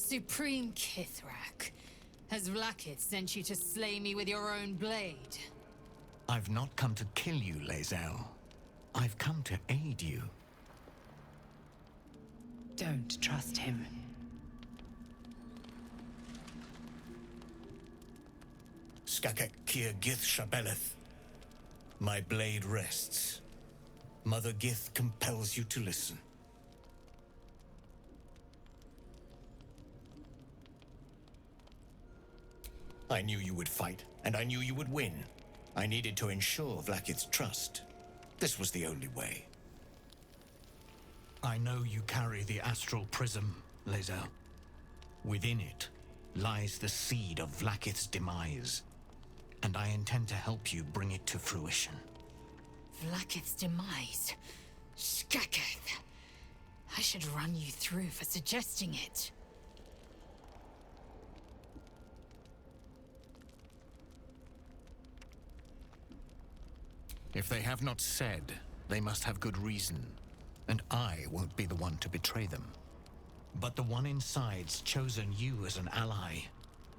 Supreme Kithrak, has Vlaakith sent you to slay me with your own blade? I've not come to kill you, Lae'zel. I've come to aid you. Don't trust him. Skakek Kier Gith Shabeleth. My blade rests. Mother Gith compels you to listen. I knew you would fight, and I knew you would win. I needed to ensure Vlaakith's trust. This was the only way. I know you carry the astral prism, Lae'zel. Within it lies the seed of Vlaakith's demise, and I intend to help you bring it to fruition. Vlaakith's demise? Skaketh! I should run you through for suggesting it. If they have not said, they must have good reason, and I won't be the one to betray them. But the one inside's chosen you as an ally,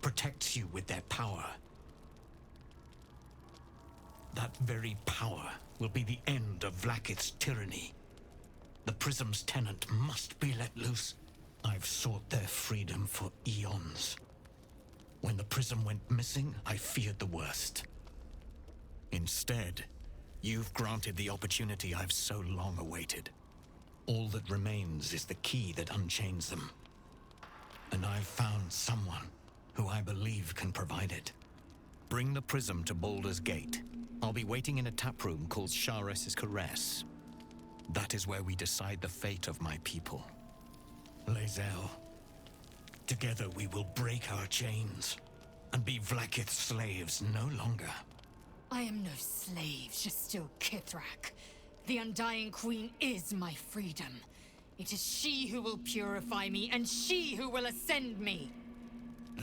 protects you with their power. That very power will be the end of Vlaakith's tyranny. The Prism's tenant must be let loose. I've sought their freedom for eons. When the Prism went missing, I feared the worst. Instead, you've granted the opportunity I've so long awaited. All that remains is the key that unchains them. And I've found someone who I believe can provide it. Bring the Prism to Baldur's Gate. I'll be waiting in a taproom called Shares's Caress. That is where we decide the fate of my people. Lae'zel, together we will break our chains and be Vlaakith's slaves no longer. I am no slave, just still Kithrak. The Undying Queen is my freedom. It is she who will purify me, and she who will ascend me.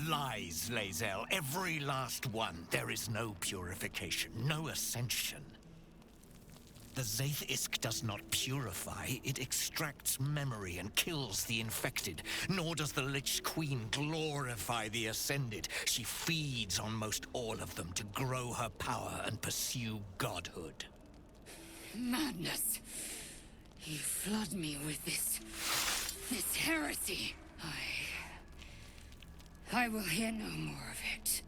Lies, Lae'zel, every last one. There is no purification, no ascension. The Zaith Isk does not purify, it extracts memory and kills the infected. Nor does the Lich Queen glorify the ascended. She feeds on most all of them to grow her power and pursue godhood. Madness! You flood me with this heresy. I will hear no more of it.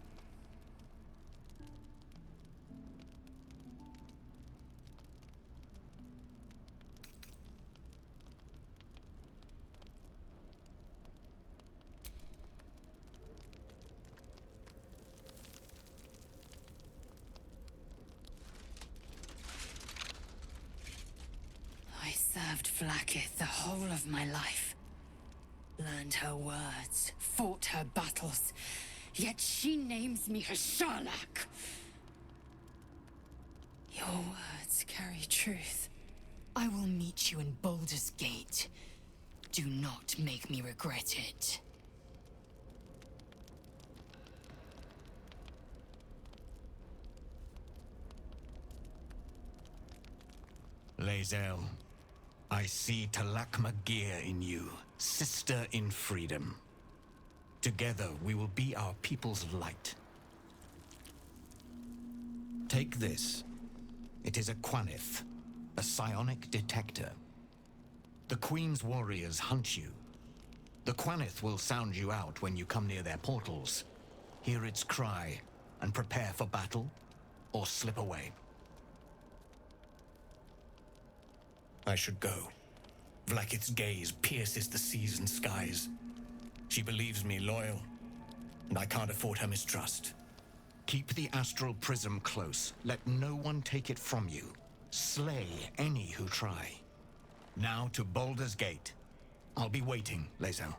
I served Vlaakith the whole of my life. Learned her words, fought her battles, yet she names me her Sharlak. Your words carry truth. I will meet you in Baldur's Gate. Do not make me regret it. Lae'zel, I see Talak Magir in you, sister in freedom. Together we will be our people's light. Take this. It is a Quanith, a psionic detector. The Queen's warriors hunt you. The Quanith will sound you out when you come near their portals. Hear its cry and prepare for battle, or slip away. I should go. Vlaakith's gaze pierces the seas and skies. She believes me loyal, and I can't afford her mistrust. Keep the astral prism close. Let no one take it from you. Slay any who try. Now to Baldur's Gate. I'll be waiting, Lae'zel.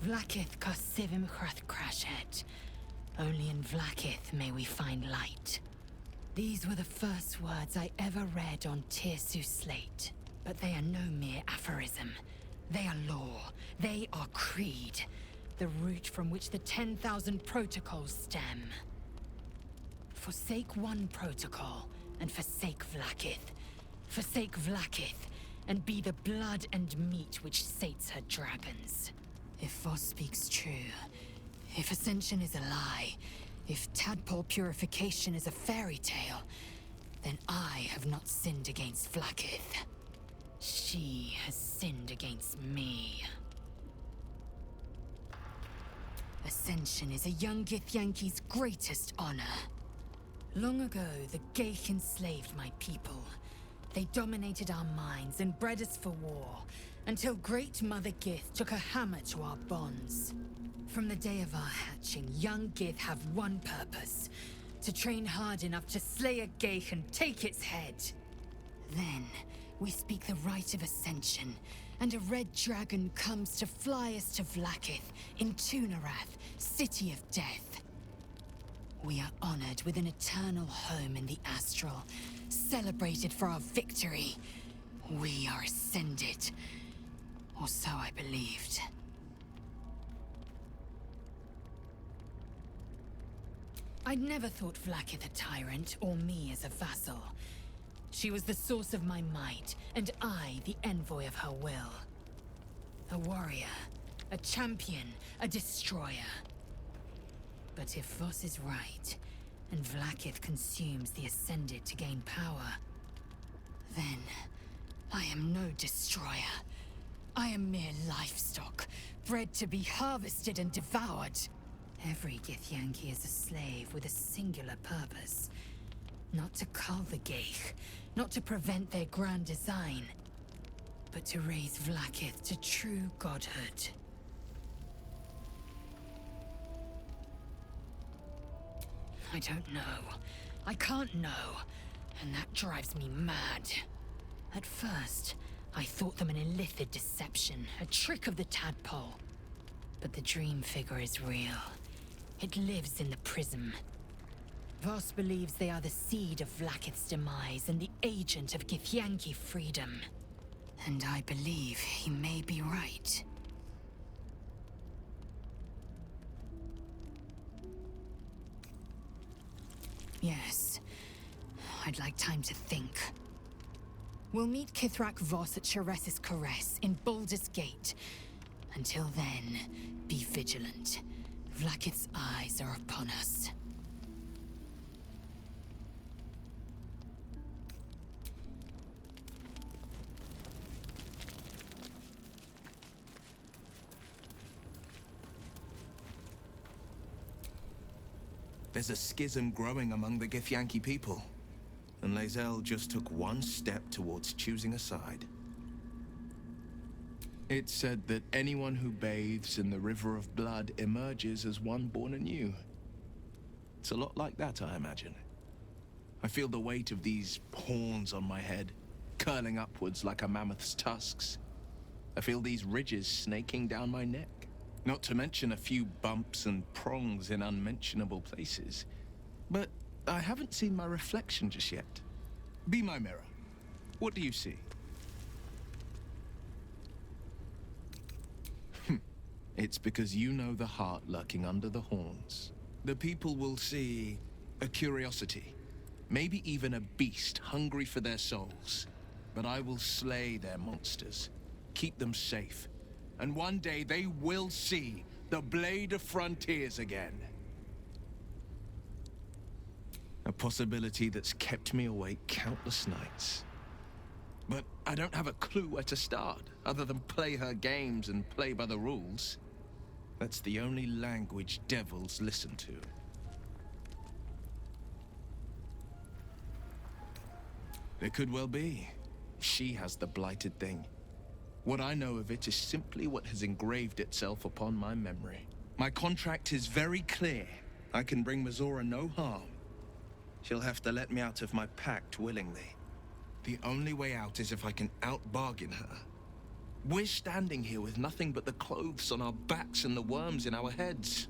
Vlaakith Kosivim Krashet. Only in Vlaakith may we find light. These were the first words I ever read on Tirsu's slate. But they are no mere aphorism. They are law. They are creed. The root from which the 10,000 protocols stem. Forsake one protocol, and forsake Vlaakith. Forsake Vlaakith, and be the blood and meat which sates her dragons. If Voss speaks true, if Ascension is a lie, if tadpole purification is a fairy tale, then I have not sinned against Vlaakith. She has sinned against me. Ascension is a young Githyanki's greatest honor. Long ago, the Geich enslaved my people. They dominated our minds and bred us for war, until Great Mother Gith took a hammer to our bonds. From the day of our hatching, young Gith have one purpose: to train hard enough to slay a Geich and take its head. Then, we speak the rite of Ascension, and a red dragon comes to fly us to Vlaakith, in Tunarath, City of Death. We are honored with an eternal home in the Astral, celebrated for our victory. We are ascended. Or so I believed. I'd never thought Vlaakith a tyrant, or me as a vassal. She was the source of my might, and I the envoy of her will. A warrior, a champion, a destroyer. But if Voss is right, and Vlaakith consumes the Ascended to gain power, then I am no destroyer. I am mere livestock, bred to be harvested and devoured. Every Githyanki is a slave with a singular purpose. Not to cull the Geich, not to prevent their grand design, but to raise Vlaakith to true godhood. I don't know. I can't know. And that drives me mad. At first, I thought them an illithid deception, a trick of the tadpole. But the dream figure is real. It lives in the prism. Voss believes they are the seed of Vlaakith's demise and the agent of Githyanki freedom. And I believe he may be right. Yes. I'd like time to think. We'll meet Kithrak Voss at Chares's Caress in Baldur's Gate. Until then, be vigilant. Vlaakith's eyes are upon us. There's a schism growing among the Githyanki people, and Lae'zel just took one step towards choosing a side. It's said that anyone who bathes in the river of blood emerges as one born anew. It's a lot like that, I imagine. I feel the weight of these horns on my head, curling upwards like a mammoth's tusks. I feel these ridges snaking down my neck. Not to mention a few bumps and prongs in unmentionable places. But I haven't seen my reflection just yet. Be my mirror. What do you see? It's because you know the heart lurking under the horns. The people will see a curiosity, maybe even a beast hungry for their souls. But I will slay their monsters, keep them safe. And one day they will see the Blade of Frontiers again. A possibility that's kept me awake countless nights. But I don't have a clue where to start, other than play her games and play by the rules. That's the only language devils listen to. It could well be. She has the blighted thing. What I know of it is simply what has engraved itself upon my memory. My contract is very clear. I can bring Mizora no harm. She'll have to let me out of my pact willingly. The only way out is if I can out-bargain her. We're standing here with nothing but the clothes on our backs and the worms in our heads.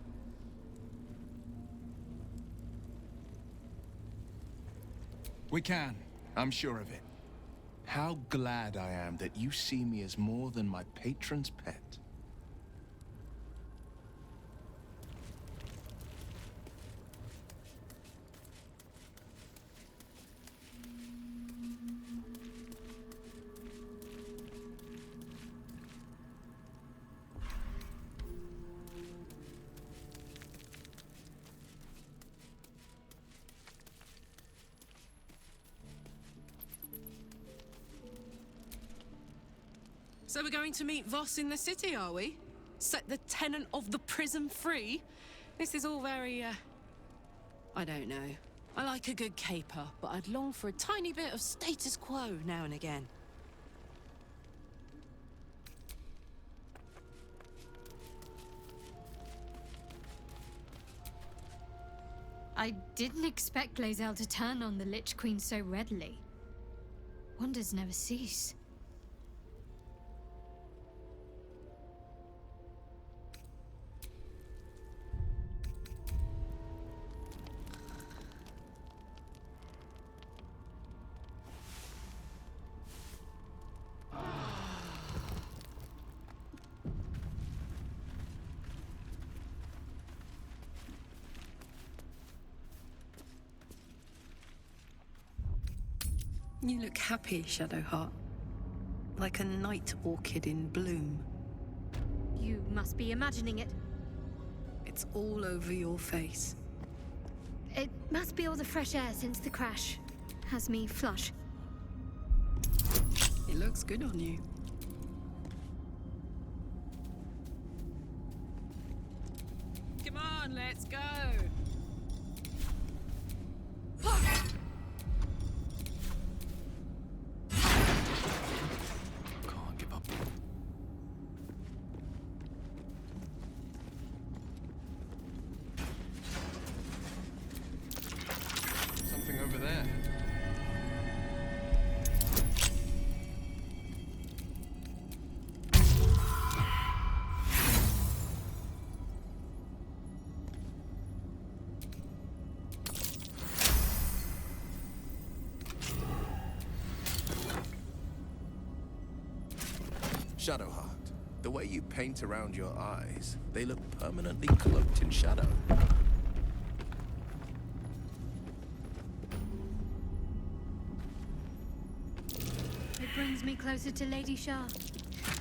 We can. I'm sure of it. How glad I am that you see me as more than my patron's pet. So we're going to meet Voss in the city, are we? Set the tenant of the prison free? This is all very, I don't know. I like a good caper, but I'd long for a tiny bit of status quo now and again. I didn't expect Glazel to turn on the Lich Queen so readily. Wonders never cease. You look happy, Shadowheart. Like a night orchid in bloom. You must be imagining it. It's all over your face. It must be all the fresh air since the crash. Has me flush. It looks good on you. Come on, let's go! Can't give up. Something over there. Shadowheart, the way you paint around your eyes, they look permanently cloaked in shadow. It brings me closer to Lady Shah.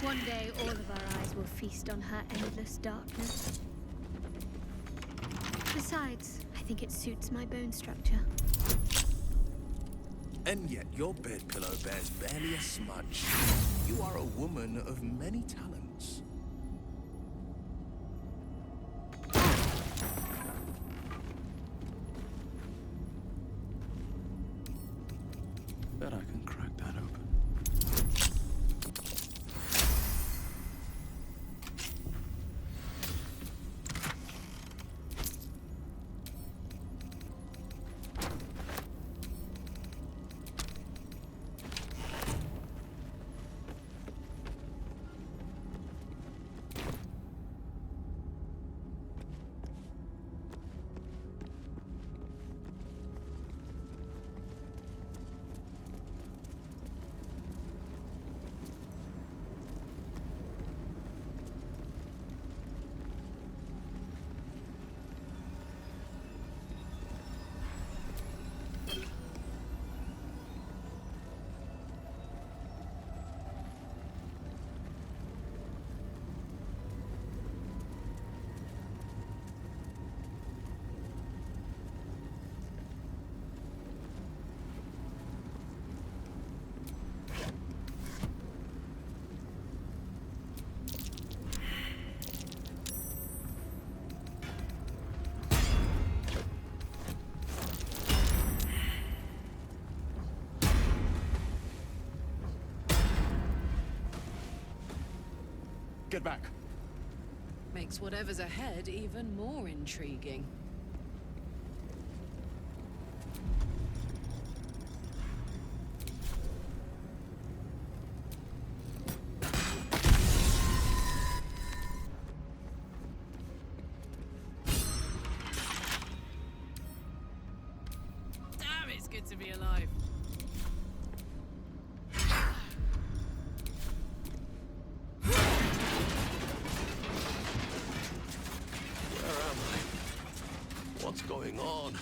One day, all of our eyes will feast on her endless darkness. Besides, I think it suits my bone structure. And yet your bed pillow bears barely a smudge. You are a woman of many talents. Bet I can crack that open. Get back. Makes whatever's ahead even more intriguing. Damn, it's good to be alive. What's going on?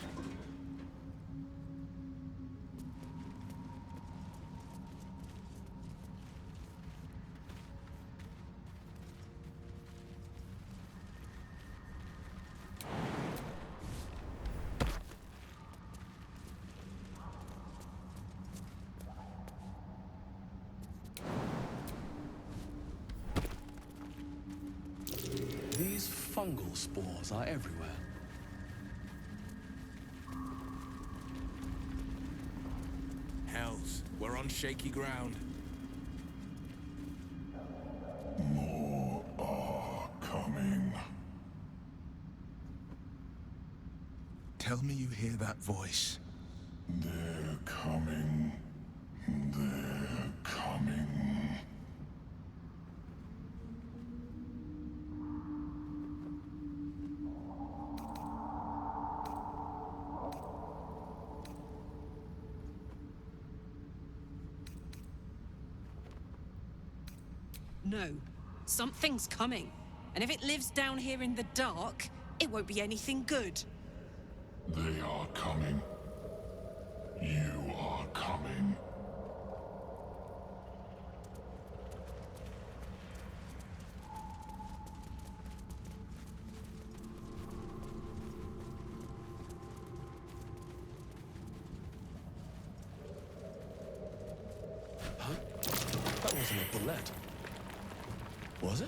These fungal spores are everywhere. Hells, we're on shaky ground. More are coming. Tell me you hear that voice. They're coming. They're coming. No. Something's coming. And if it lives down here in the dark, it won't be anything good. They are coming. You are coming. Huh? That wasn't a bullet. Was it?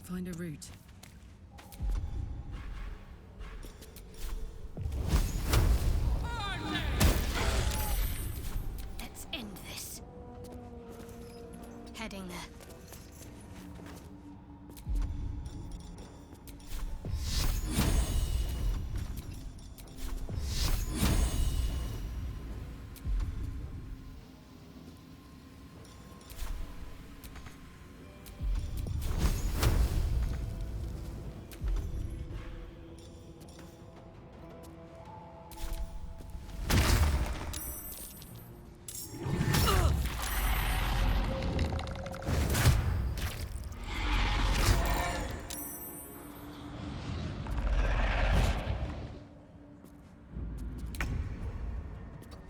Find a route.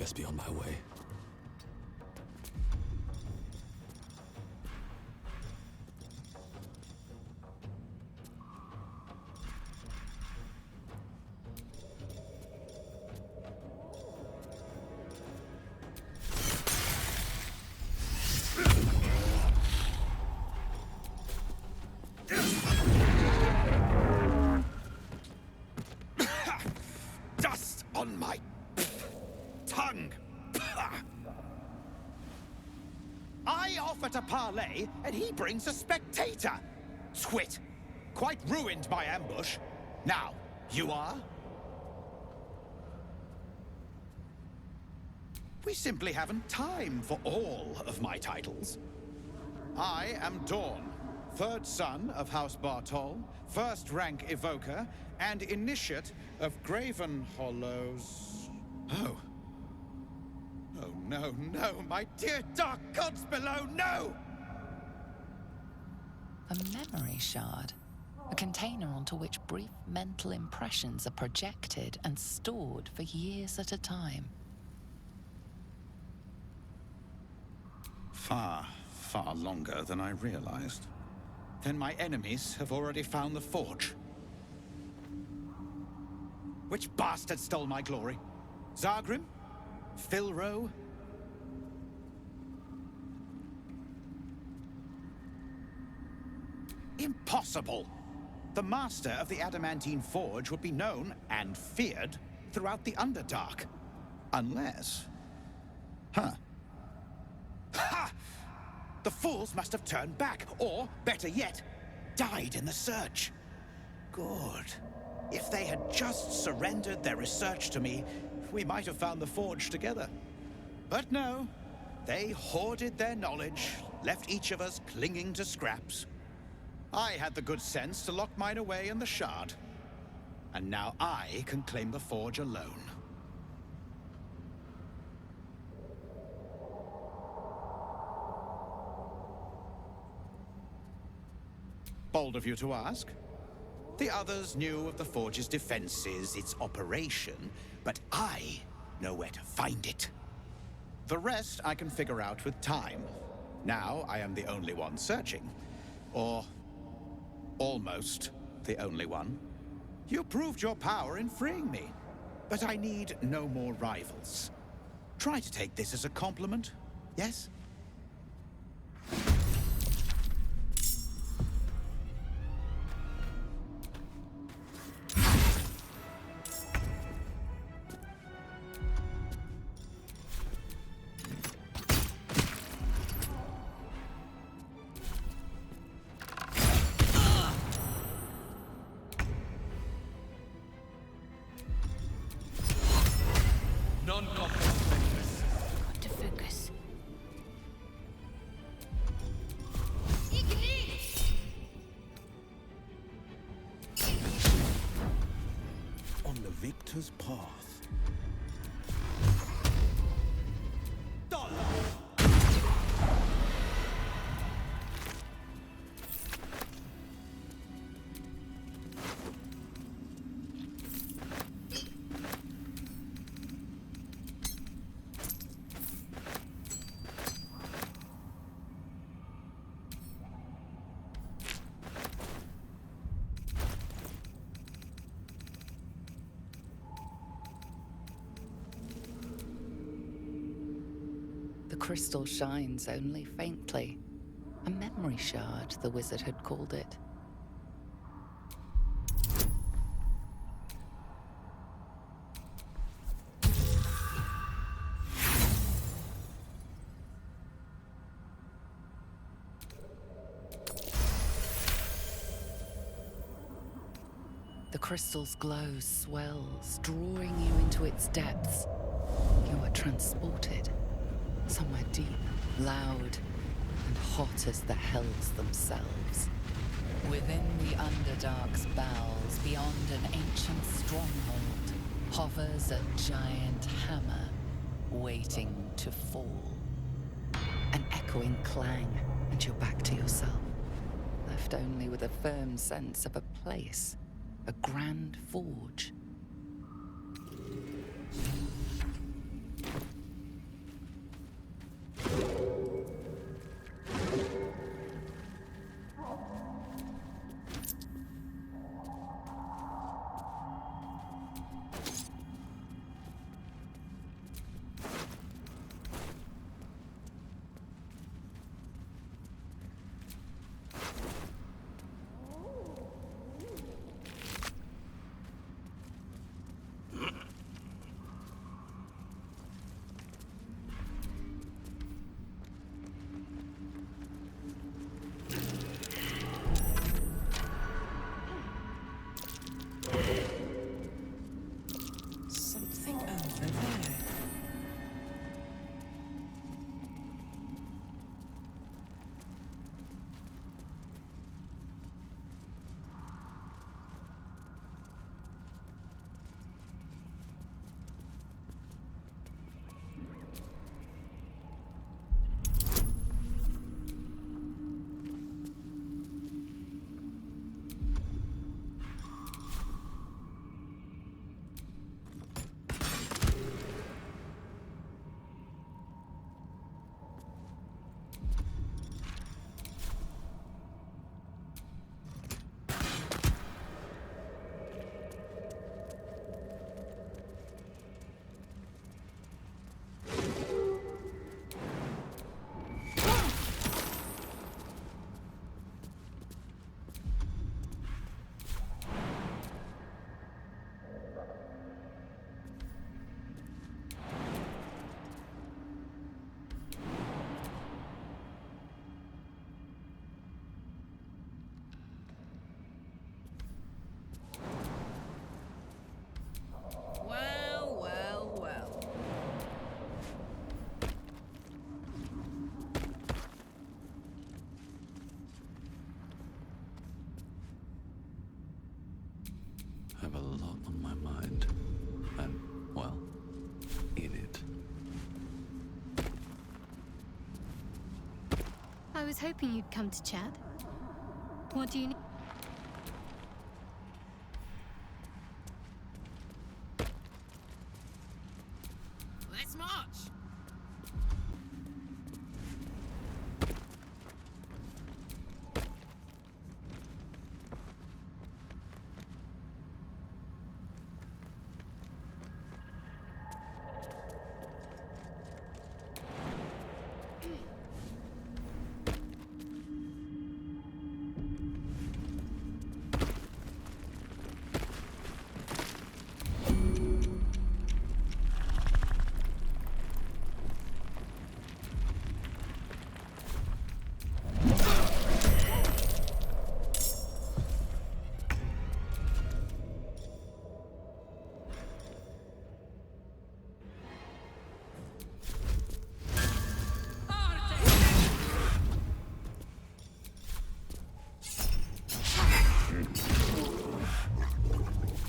best be on my way. Dust on my tongue! I offer to parley, and he brings a spectator! Twit! Quite ruined my ambush. Now, you are? We simply haven't time for all of my titles. I am Dawn, third son of House Bartol, first rank evoker, and initiate of Graven Hollows. Oh. Oh, no, no, my dear dark gods below, no! A memory shard. A container onto which brief mental impressions are projected and stored for years at a time. Far, far longer than I realized. Then my enemies have already found the forge. Which bastard stole my glory? Zargrim? Filro? Impossible! The master of the Adamantine Forge would be known and feared throughout the Underdark. Unless... Huh. Ha! The fools must have turned back, or, better yet, died in the search. Good. If they had just surrendered their research to me, we might have found the forge together. But no, they hoarded their knowledge, left each of us clinging to scraps. I had the good sense to lock mine away in the shard. And now I can claim the forge alone. Bold of you to ask. The others knew of the forge's defenses, its operation, but I know where to find it. The rest I can figure out with time. Now I am the only one searching. Or almost the only one. You proved your power in freeing me, but I need no more rivals. Try to take this as a compliment, yes? Got to focus. On the victor's path. The crystal shines only faintly. A memory shard, the wizard had called it. The crystal's glow swells, drawing you into its depths. You are transported. Somewhere deep, loud, and hot as the hells themselves. Within the Underdark's bowels, beyond an ancient stronghold, hovers a giant hammer, waiting to fall. An echoing clang, and you're back to yourself, left only with a firm sense of a place, a grand forge. So there. Well, well, well. I have a lot on my mind. And, well, in it. I was hoping you'd come to chat. What do you need? Let's march!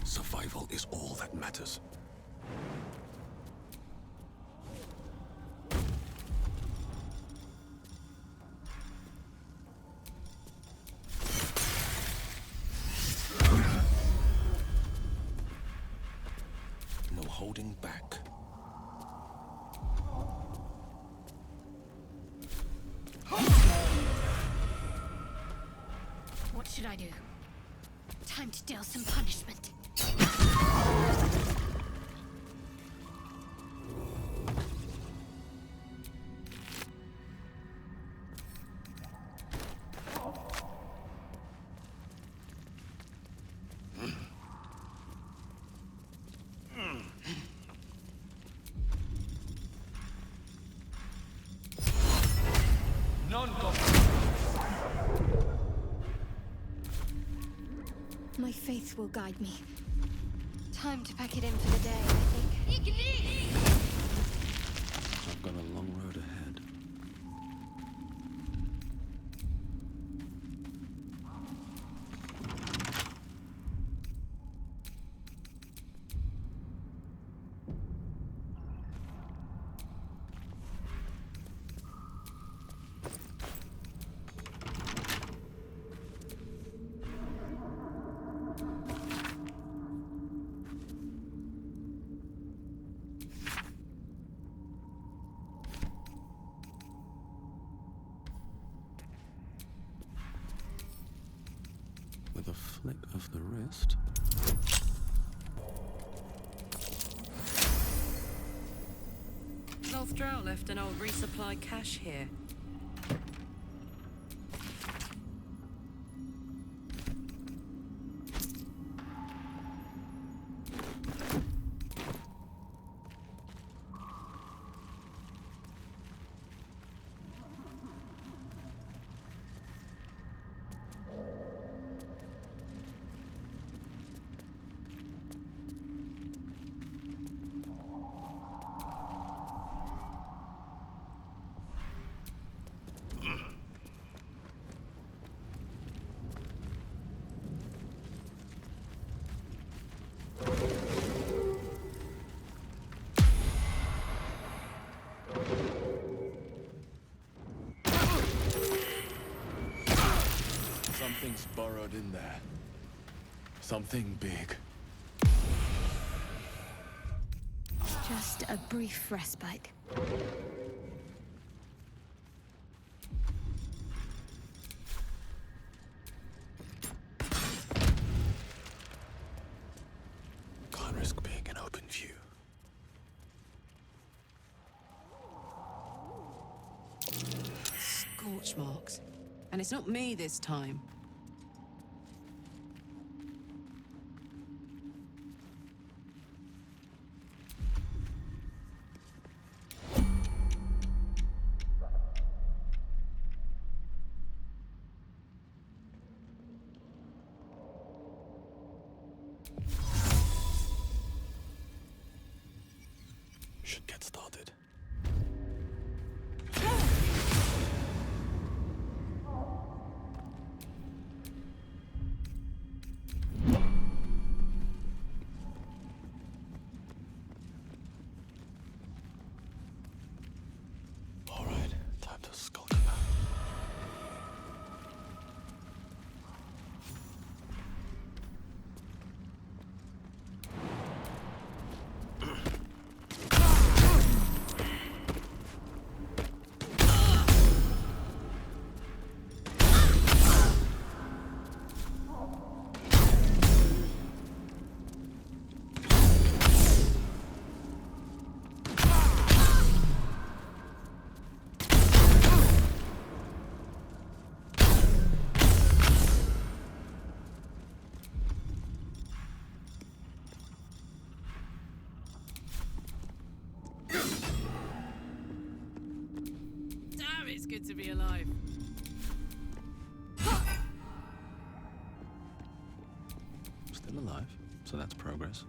Survival is all that matters. No holding back. What should I do? Time to deal some punishment. My faith will guide me. Time to pack it in for the day, I think. I've got a long road ahead. With a flick of the wrist. Drow left an old resupply cache here. Something's burrowed in there. Something big. Just a brief respite. Can't risk being in open view. Scorch marks. And it's not me this time. Should get started. All right, time to skulk about. Damn, it's good to be alive. Still alive, so that's progress.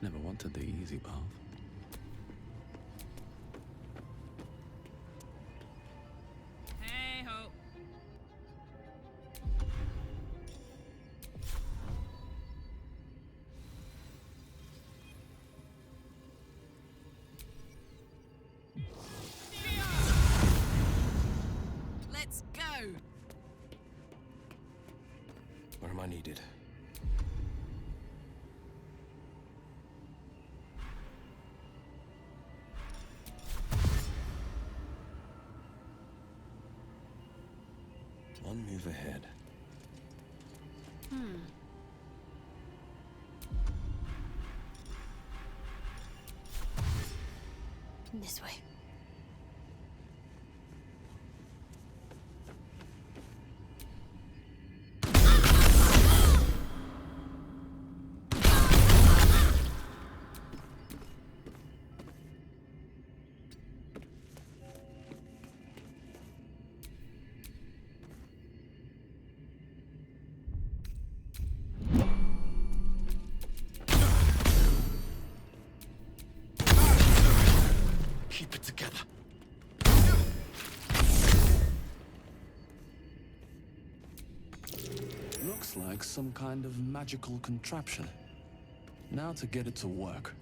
Never wanted the easy path. Hey ho. Let's go. Where am I needed? One move ahead. This way. Keep it together. Looks like some kind of magical contraption. Now to get it to work.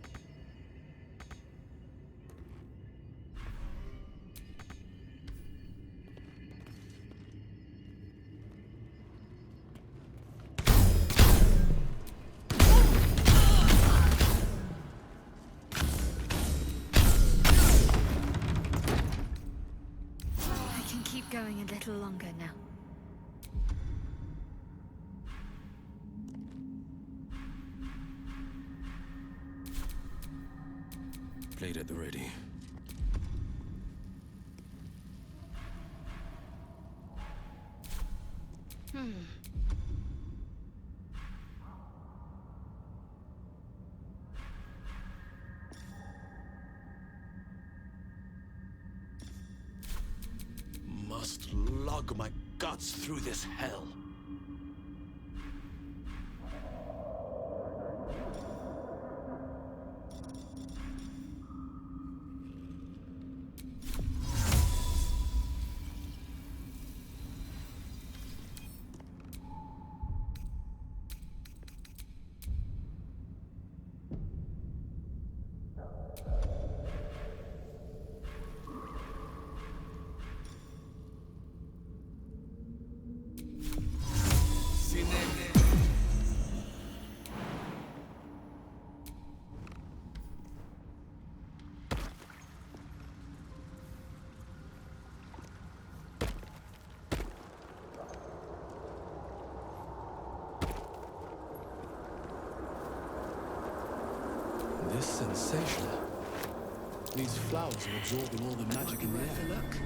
I can keep going a little longer now. Blade at the ready. must lug my guts through this hell. This sensation. These flowers are absorbing all the magic in the air. Look.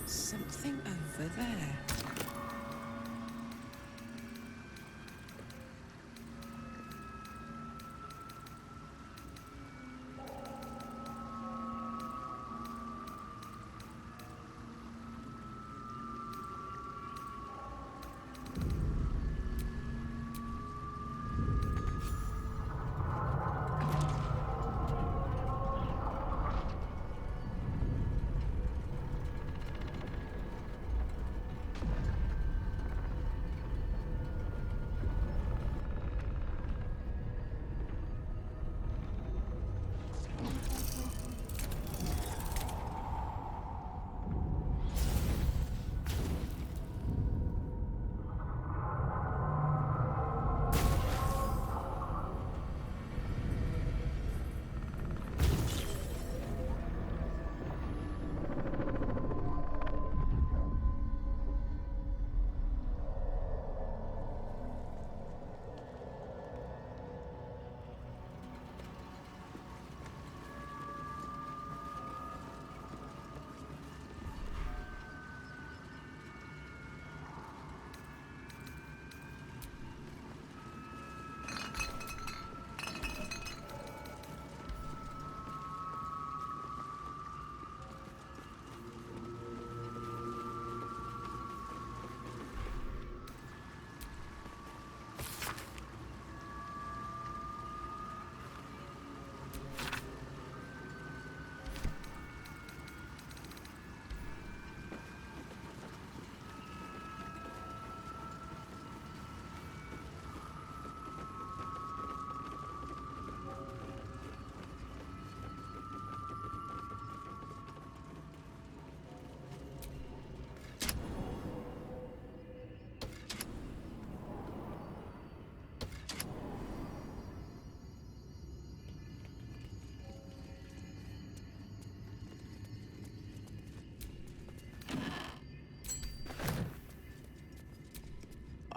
Something over there.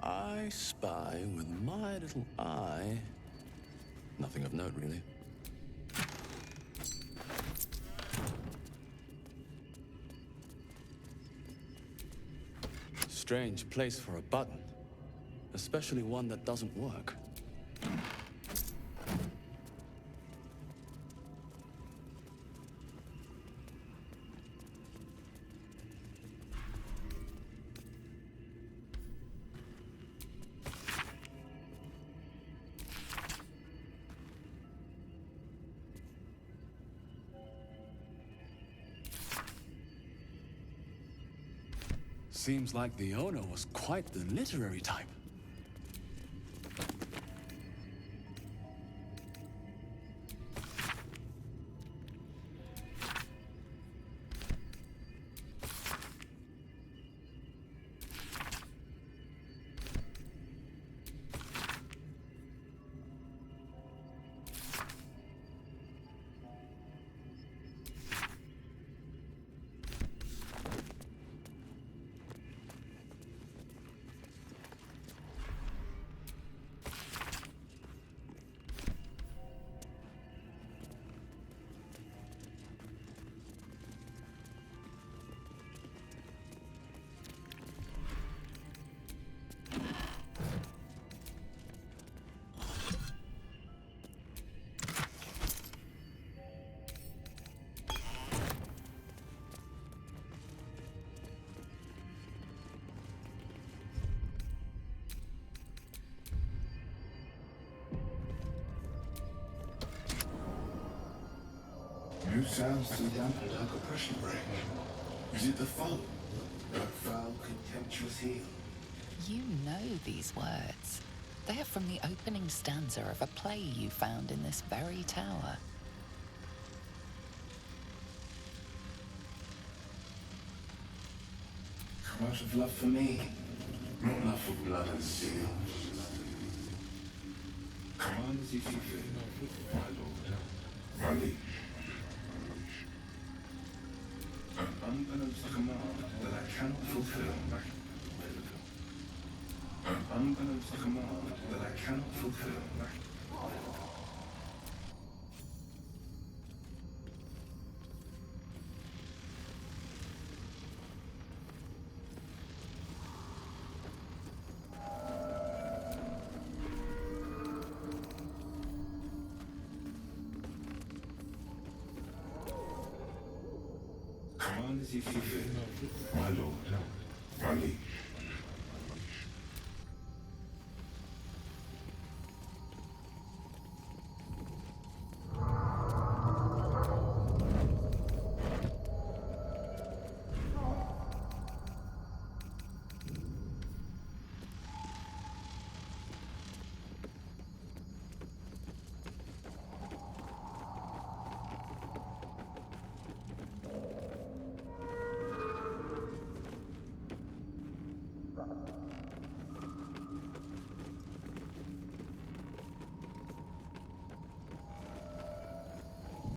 I spy with my little eye. Nothing of note, really. Strange place for a button, especially one that doesn't work. Seems like the owner was quite the literary type. Who sounds to dampen dark oppression break? Is it the foe? That foul, contemptuous heel? You know these words. They are from the opening stanza of a play you found in this very tower. Come out of love for me, not love for blood and steel. Command as if you feel, my lord, my liege. An unbeknownst command that I cannot fulfill. An unbeknownst command that I cannot fulfill. Command as if you feel, my lord, my liege.